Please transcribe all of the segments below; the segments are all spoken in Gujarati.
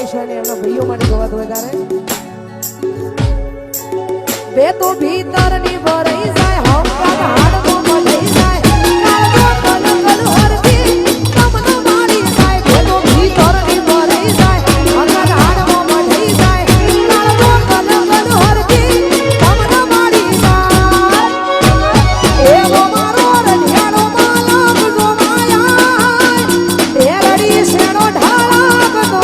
છે ને એમના ભાઈઓ માટે ગવાત વધારે બે તો ભીતર ની ભરાઈ જાય હમણાં હાડમાં મળી જાય કાળો કલકલ હરતી તમને મારી જાય બે તો ભીતર ની ભરાઈ જાય હમણાં હાડમાં મળી જાય કાળો કલકલ હરતી તમને મારી જાય એવો મારો રઢિયાનો માલક જો માયા એ રડી શેનો ઢાળક તો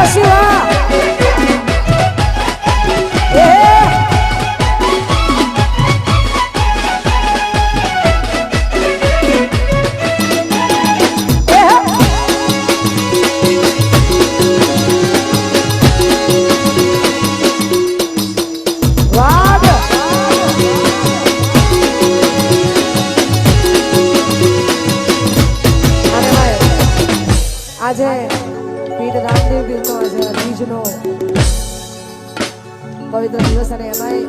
શિવા આજે પીઠ રામદેવ ગીરનો આજે બીજનો પવિત્ર દિવસ અને એમાંય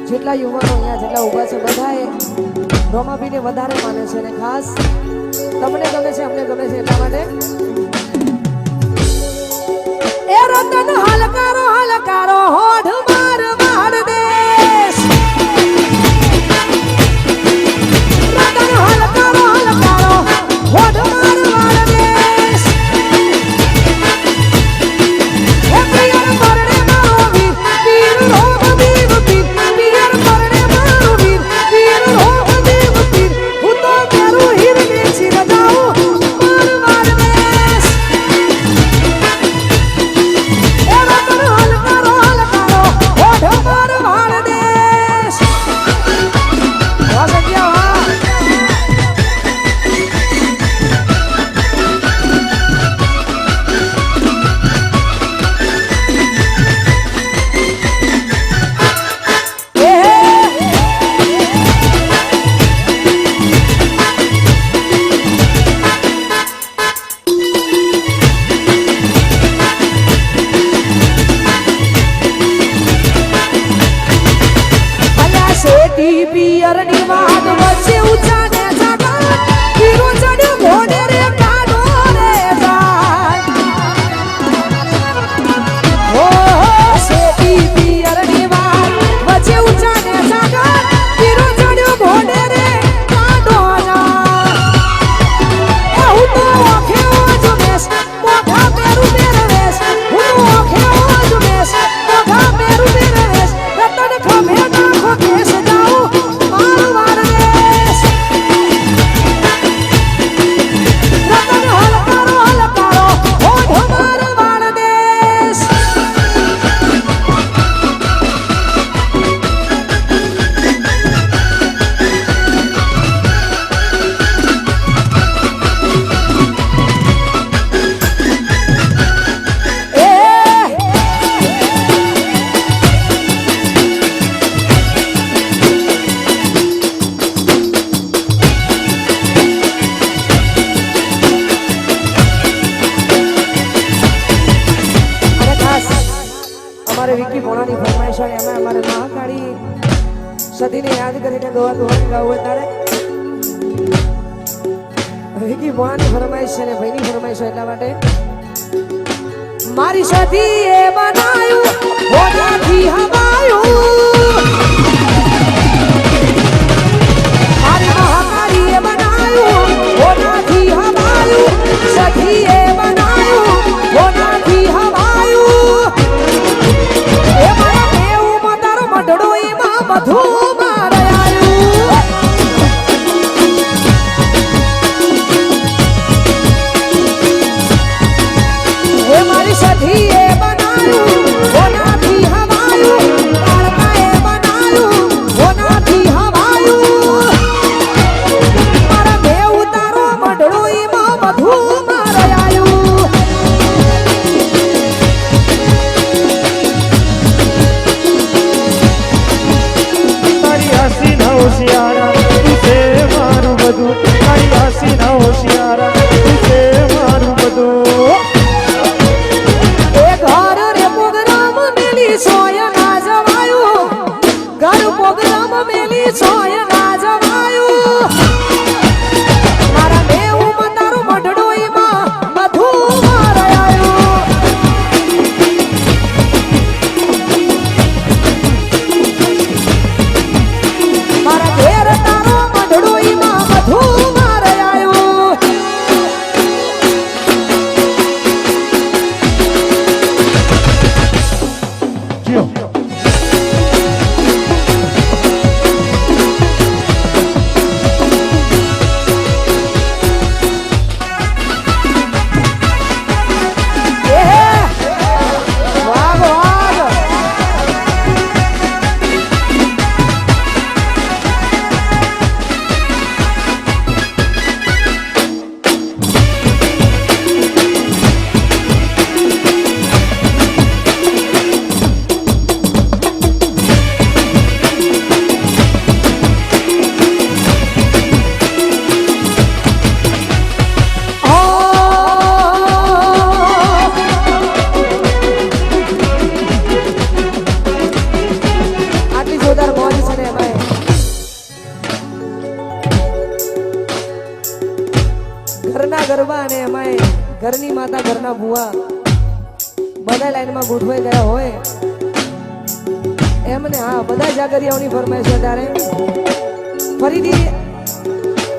જેટલા યુવાનો અહીંયા જેટલા ઊભા છે બધાએ રોમાપીને વધારે માને છે અને ખાસ તમને ગમે છે અમને ગમે છે એટલા માટે એ રતન હલકારો હલકારો હોઠ માર માર દેશ રતન હલકારો હલકારો હોઠ માર માર દેશ એ પિયર પરણે મારો વીર વીર રોગ દેવ પીર પિયર પરણે મારો વીર વીર રોગ દેવ પીર હું તો મારું હીર વેચી રજાઉં માર માર દેશ એ રતન હલકારો હલકારો હોઠ માર માર દેશ વાહ સત્યા વાહ પિયર ની વાત વચ્ચે ઊંચા ને જાગા પીરો ચડ્યો ઘોડે રે કાઢો રે જાય હો શેઠી પિયર ની વાત વચ્ચે ઊંચા ને જાગા પીરો ચડ્યો ઘોડે રે કાઢો જાય હું તો ઓખે ઓજ બેસ મોઢા પેરું પહેરવેશ હું તો ઓખે ઓજ બેસ મોઢા પેરું પહેરવેશ રતન ખભે નાખો કેસ વિકી મોણાની ફરમાઈશ હોય એમાં અમારે મહાકાળી સદીને યાદ કરીને ગાવું હોય ત્યારે વિકી મોણાની ફરમાઈશ છે ને ભાઈની ફરમાઈશ હોય એટલા માટે મારી સદીએ બનાયું મોઢાથી હવાયું મારી મહાકાળીએ બનાયું મોઢાથી હવાયું સદીએ બનાયું મોઢાથી હવાયું એ મારા દેવમાં તારો મઢડો એમાં બધું મારે આવ્યું એ મારી સધીએ બનાયું ઓનાથી હવાયું ઘરની માતા ઘરના ભુવા બધા લાઈનમાં ગોઠવાઈ ગયા હોય એમને હા બધા જાગરિયાઓની ફરમાઈશ છે ત્યારે ફરીથી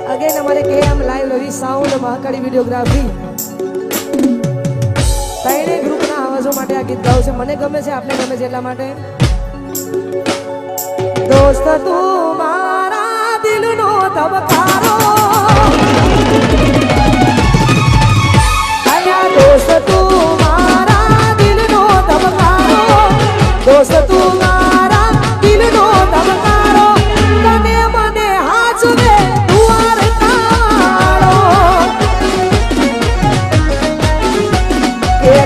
અગેન અમારે કેએમ લાઈવ લવી સાઉન્ડ મહાકાળી વિડીયોગ્રાફી ત્રણે ગ્રુપના આવાજો માટે આ ગીત ગાવું છે મને ગમે છે આપને ગમે છે એટલા માટે દોસ્ત તું મારા દિલનો ધબકારો આયા દોસ્ત તું મારા દિલનો ધબકારો દોસ્ત તું મારા દિલનો ધબકારો તને મને હાચવે દુઆર કાળો કે